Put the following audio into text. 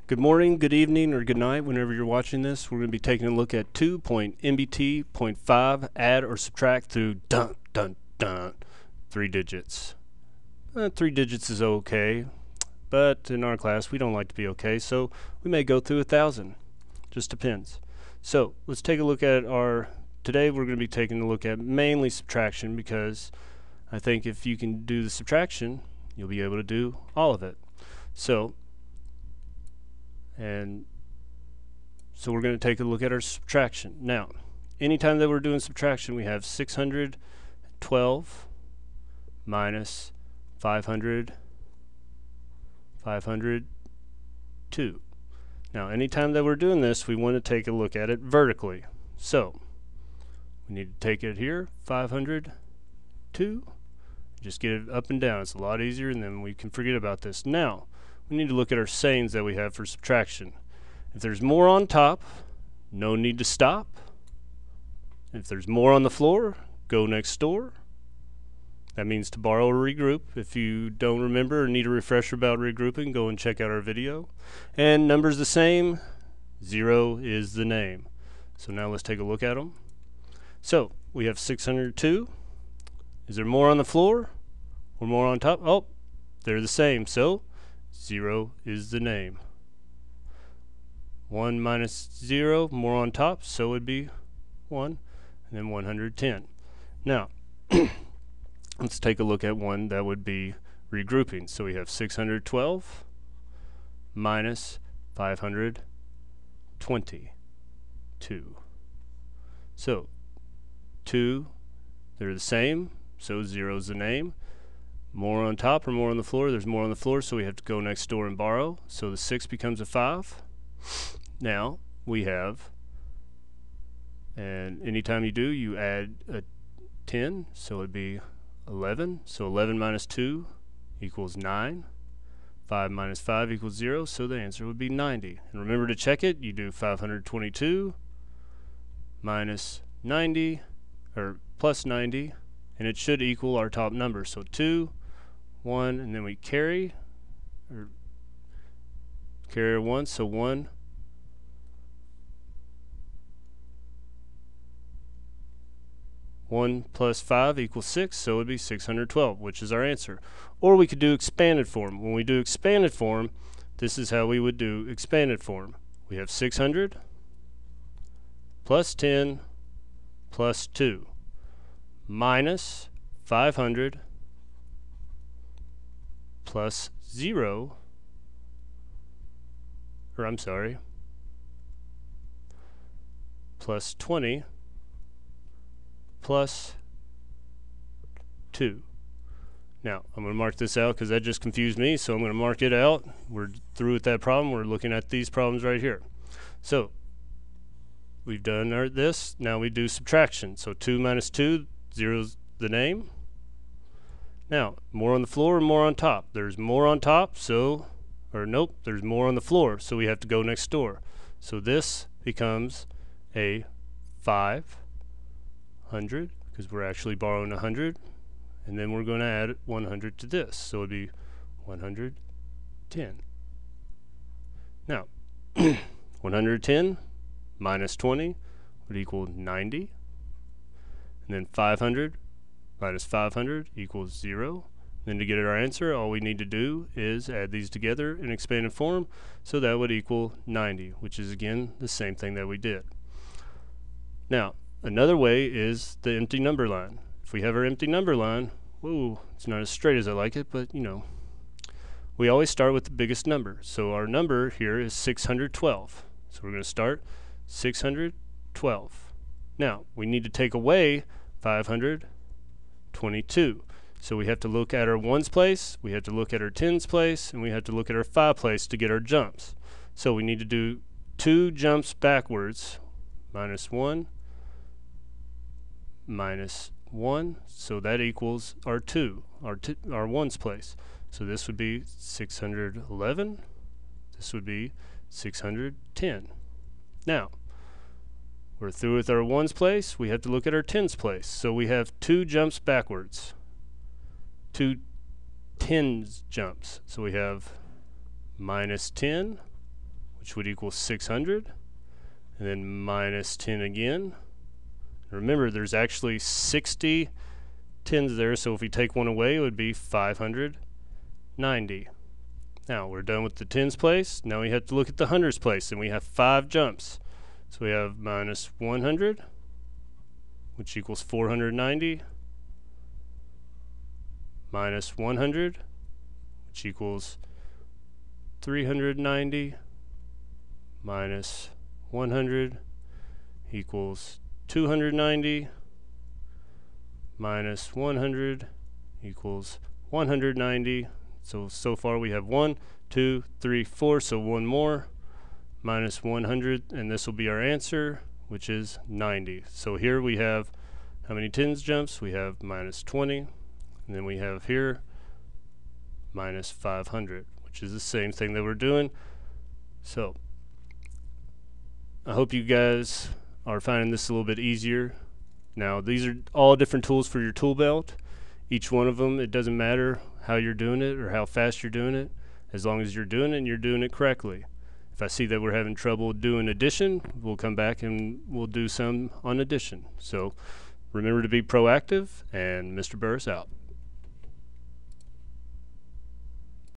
Good morning, good evening, or good night whenever you're watching this. We're going to be taking a look at 2.NBT.5, add or subtract through 3 digits. 3 digits is okay, but in our class we don't like to be okay, so we may go through 1,000. Just depends. So let's take a look at today we're going to be taking a look at mainly subtraction, because I think if you can do the subtraction, you'll be able to do all of it. So we're going to take a look at our subtraction. Now, anytime that we're doing subtraction, we have 612 minus 502. Now, anytime that we're doing this, we want to take a look at it vertically. So, we need to take it here, 502, just get it up and down. It's a lot easier, and then we can forget about this. Now, we need to look at our sayings that we have for subtraction. If there's more on top, no need to stop. If there's more on the floor, go next door. That means to borrow or regroup. If you don't remember or need a refresher about regrouping, go and check out our video. And numbers the same, 0 is the name. So now let's take a look at them. So we have 602. Is there more on the floor or more on top? Oh, they're the same. So 0 is the name. 1 minus 0, more on top, so it would be 1, and then 110. Now, let's take a look at one that would be regrouping. So we have 612 minus 522. So 2, they're the same, so 0 is the name. More on top or more on the floor? There's more on the floor, so we have to go next door and borrow. So the 6 becomes a 5. Now we have, and anytime you do, you add a 10, so it'd be 11. So 11 minus 2 equals 9. 5 minus 5 equals 0, so the answer would be 90. And remember to check it. You do 522 minus 90, or plus 90, and it should equal our top number. So 2, 1, and then we carry 1, so 1 plus 5 equals 6, so it would be 612, which is our answer. Or we could do expanded form. When we do expanded form, this is how we would do expanded form. We have 600 plus 10 plus 2 minus 500 plus 0, or I'm sorry, plus 20 plus 2. Now, I'm going to mark this out because that just confused me, so I'm going to mark it out. We're through with that problem. We're looking at these problems right here. So, we've done this. Now we do subtraction. So 2 minus 2, 0 is the name. Now, more on the floor or more on top? There's more on top, so, or nope, there's more on the floor, so we have to go next door. So this becomes a 500, because we're actually borrowing 100, and then we're going to add 100 to this, so it'd be 110. Now, 110 minus 20 would equal 90, and then 500 minus 500 equals 0. Then to get our answer, all we need to do is add these together in expanded form, so that would equal 90, which is again the same thing that we did. Now, another way is the empty number line. If we have our empty number line, whoa, it's not as straight as I like it, but you know, we always start with the biggest number. So our number here is 612. So we're going to start 612. Now, we need to take away 522. So we have to look at our ones place, we have to look at our tens place, and we have to look at our 5 place to get our jumps. So we need to do 2 jumps backwards, minus 1, minus 1, so that equals our 2, our ones place. So this would be 611, this would be 610. Now, we're through with our ones place, we have to look at our tens place. So we have 2 jumps backwards, 2 tens jumps. So we have minus 10 which would equal 600, and then minus 10 again. Remember, there's actually 60 tens there, so if we take one away, it would be 590. Now we're done with the tens place. Now we have to look at the hundreds place, and we have 5 jumps. So we have minus 100, which equals 490, minus 100, which equals 390, minus 100 equals 290, minus 100 equals 190. So far we have 1, 2, 3, 4, so one more, minus 100, and this will be our answer, which is 90. So here we have how many tens jumps? We have minus 20, and then we have here minus 500, which is the same thing that we're doing. So I hope you guys are finding this a little bit easier. Now these are all different tools for your tool belt. Each one of them, it doesn't matter how you're doing it or how fast you're doing it, as long as you're doing it and you're doing it correctly. If I see that we're having trouble doing addition, we'll come back and we'll do some on addition. So remember to be proactive, and Mr. Burris out.